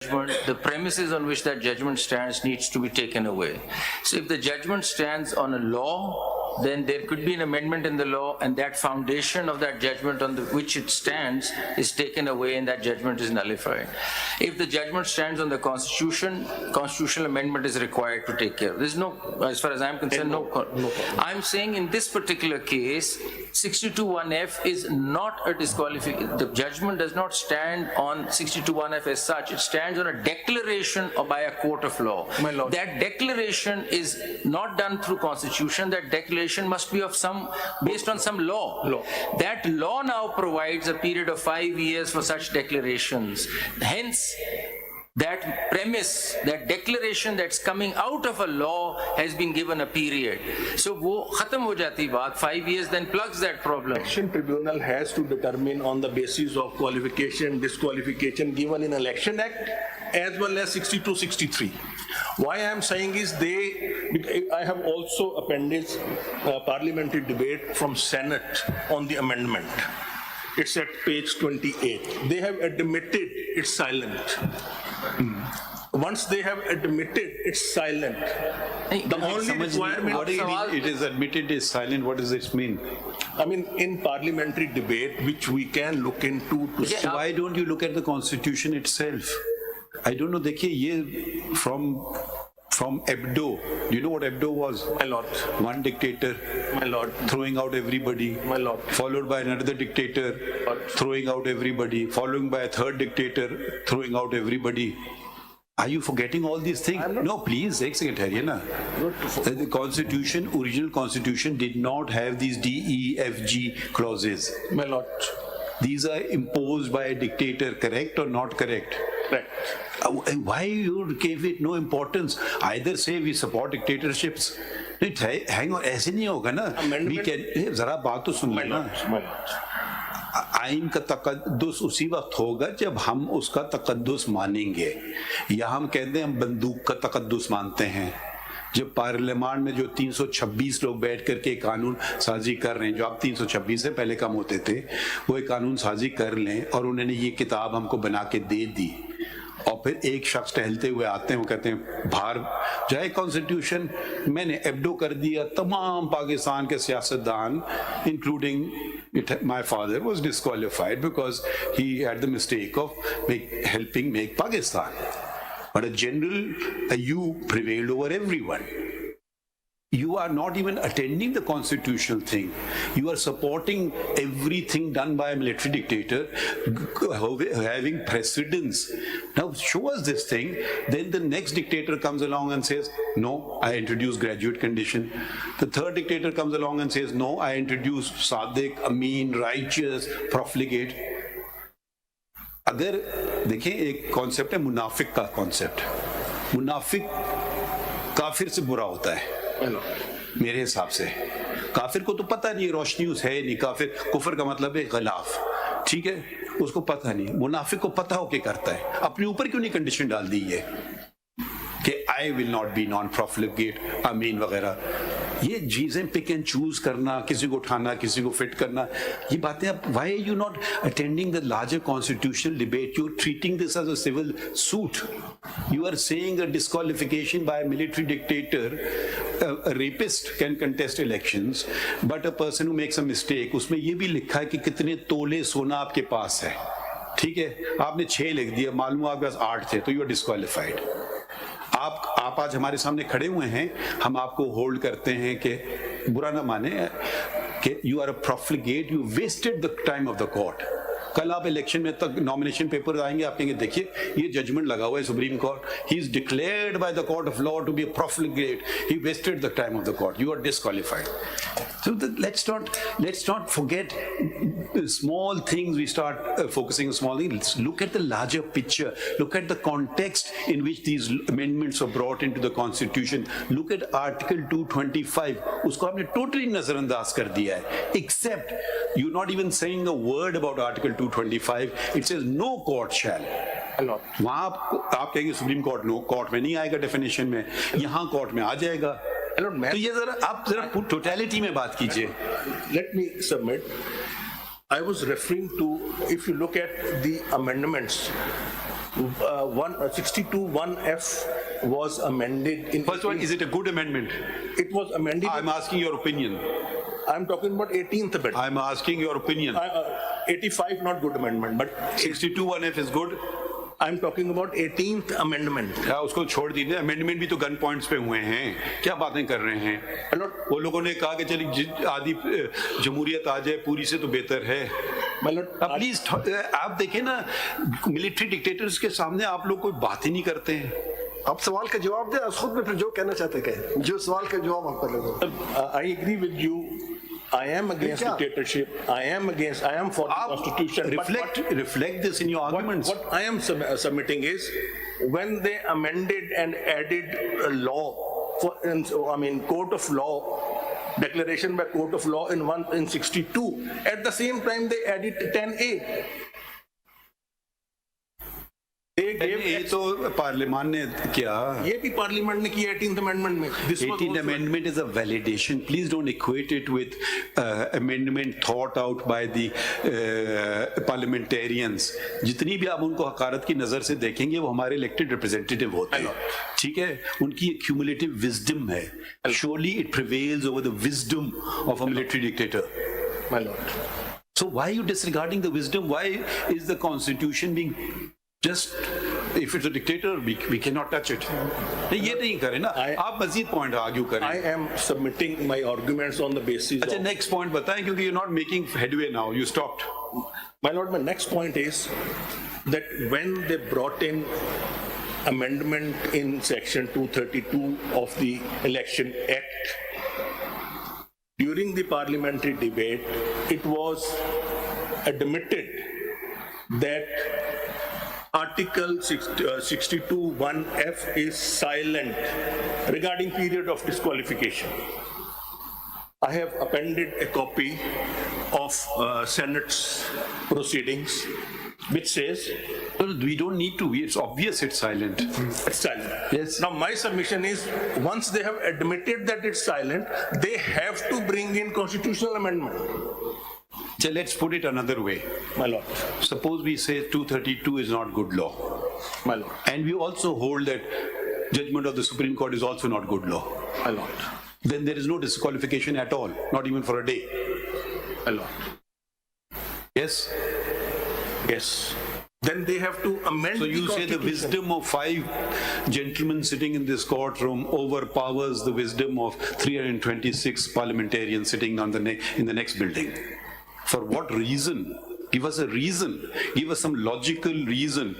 the premises on which that judgment stands needs to be taken away. So if the judgment stands on a law, then there could be an amendment in the law, and that foundation of that judgment on which it stands is taken away, and that judgment is nullified. If the judgment stands on the Constitution, constitutional amendment is required to take care of. There's no, as far as I'm concerned, no. I'm saying in this particular case, 62(1)(f) is not a disqualification. The judgment does not stand on 62(1)(f) as such. It stands on a declaration by a court of law. My Lord. That declaration is not done through Constitution. That declaration must be of based on some law. That law now provides a period of 5 years for such declarations. Hence, that premise, that declaration that's coming out of a law has been given a period. So wo khatam ho jati baat, 5 years then plugs that problem. Election tribunal has to determine on the basis of qualification, disqualification given in Election Act as well as 62-63. Why I am saying is I have also appended parliamentary debate from Senate on the amendment. It's at page 28. They have admitted it's silent. Once they have admitted it's silent, the only requirement. What do you mean? It is admitted is silent. What does this mean? I mean, in parliamentary debate, which we can look into. So why don't you look at the Constitution itself? I don't know. देखिए ये from Hebdo. Do you know what Hebdo was? My lord. One dictator. My lord. Throwing out everybody. My lord. Followed by another dictator. Throwing out everybody. Following by a third dictator. Throwing out everybody. Are you forgetting all these things? No, please, एक second ठहरिए ना. The Constitution, original Constitution, did not have these D, E, F, G clauses. My lord. These are imposed by a dictator, correct or not correct? Correct. Why you gave it no importance? Either say we support dictatorships. Hang on, ऐसे नहीं होगा ना. We can, जरा बात तो सुन लेना. आइन का तकद्दुस उसी वक्त होगा जब हम उसका तकद्दुस मानेंगे, या हम कहते हैं हम बंदूक का तकद्दुस मानते हैं. जब पार्लियामेंट में जो 326 लोग बैठ करके कानून साजी कर रहे हैं, जो आप 326 से पहले कम होते थे, वो एक कानून साजी कर लें और उन्होंने ये किताब हमको बना के दे दी, और फिर एक शख्स टहलते हुए आते हैं, वो कहते हैं बाहर जाए कॉन्स्टिट्यूशन मैंने एब्डो कर दिया. तमाम पाकिस्तान के सियासतदान including my father was disqualified because he had the mistake of helping make Pakistan. But a general, you prevailed over everyone. You are not even attending the constitutional thing. You are supporting everything done by a military dictator, having precedence. Now show us this thing, then the next dictator comes along and says, no, I introduce graduate condition. The third dictator comes along and says, no, I introduce Sadiq, Amin, righteous, profligate. अगर देखें एक concept है मुनाफिक का concept. मुनाफिक काफिर से बुरा होता है मेरे हिसाब से. काफिर को तो पता नहीं रोशनी उस है नहीं. काफिर कुफर का मतलब है खिलाफ, ठीक है, उसको पता नहीं. मुनाफिक को पता हो के करता है. अपने ऊपर क्यों नहीं कंडीशन डाल दी है कि I will not be non profligate अमीन वगैरह. ये चीजें पिक एंड चूज करना, किसी को उठाना, किसी को फिट करना, ये बातें आप why are you not attending the larger constitutional debate? You are treating this as a civil suit. You are saying a disqualification by a military dictator, a rapist can contest elections, but a person who makes a mistake, उसमें ये भी लिखा है कि कितने तोले सोना आपके पास है, ठीक है, आपने 6 लिख दिया, मालूम आपके पास 8 थे, तो you are disqualified. आप आज हमारे सामने खड़े हुए हैं, हम आपको होल्ड करते हैं कि बुरा ना माने कि you are a profligate, you wasted the time of the court. कल आप इलेक्शन में तक नॉमिनेशन पेपर आएंगे, आप कहेंगे देखिए ये जजमेंट लगा हुआ है supreme court, he is declared by the court of law to be a profligate, he wasted the time of the court, you are disqualified. So let's not forget small things. We start focusing on small things. Look at the larger picture. Look at the context in which these amendments are brought into the Constitution. Look at Article 225. उसको आपने totally नजरअंदाज कर दिया है. Except you're not even saying a word about Article 225. It says no court shall. वहाँ आप कहेंगे supreme court no court में नहीं आएगा डेफिनेशन में, यहाँ कोर्ट में आ जाएगा. तो ये जरा आप टोटलिटी में बात कीजिए. Let me submit. I was referring to, if you look at the amendments, 62(1)(f) was amended in. First one, is it a good amendment? It was amended. I'm asking your opinion. I'm talking about 18th amendment. I'm asking your opinion. 85 not good amendment, but 62(1)(f) is good. I'm talking about 18th amendment. क्या उसको छोड़ दीजिए, amendment भी तो gun points पे हुए हैं, क्या बातें कर रहे हैं? वो लोगों ने कहा कि चलिए आधी जमहूरियत आ जाए पूरी से तो बेहतर है। अब प्लीज आप देखें ना, मिलिट्री डिक्टेटर्स के सामने आप लोग कोई बात ही नहीं करते हैं। आप सवाल का जवाब दें, खुद में फिर जो कहना चाहते कहें, जो सवाल का जवाब आप कर लेंगे। I agree with you. I am against dictatorship. I am for the constitution. Reflect this in your arguments. What I am submitting is, when they amended and added a law, court of law, declaration by court of law in 62, at the same time they added 10A. ये तो parliament ने किया, ये भी parliament ने किया 18th amendment में. 18th amendment is a validation. Please don't equate it with amendment thought out by the parliamentarians. जितनी भी आप उनको हकारत की नजर से देखेंगे वो हमारे elected representative होते हैं, ठीक है? उनकी cumulative wisdom है. Surely it prevails over the wisdom of a military dictator. My lord. So why are you disregarding the wisdom? Why is the constitution being just, if it's a dictator, we cannot touch it. नहीं, ये नहीं करें ना, आप मजीद point argue करें. I am submitting my arguments on the basis अच्छा, of... next point बताएं, क्योंकि you're not making headway now, you stopped. My lord, my next point is that when they brought in amendment in section 232 of the Election Act, during the parliamentary debate, it was admitted that Article 62(1)(f) is silent regarding period of disqualification. I have appended a copy of Senate's proceedings, which says... Well, we don't need to, it's obvious it's silent. It's silent. Yes. Now my submission is, once they have admitted that it's silent, they have to bring in constitutional amendment. So let's put it another way. My lord. Suppose we say 232 is not good law. My lord. And we also hold that judgment of the Supreme Court is also not good law. My lord. Then there is no disqualification at all, not even for a day. My lord. Yes? Yes. Then they have to amend. So you say the wisdom of 5 gentlemen sitting in this courtroom overpowers the wisdom of 326 parliamentarians sitting on in the next building. For what reason? Give us a reason. Give us some logical reason.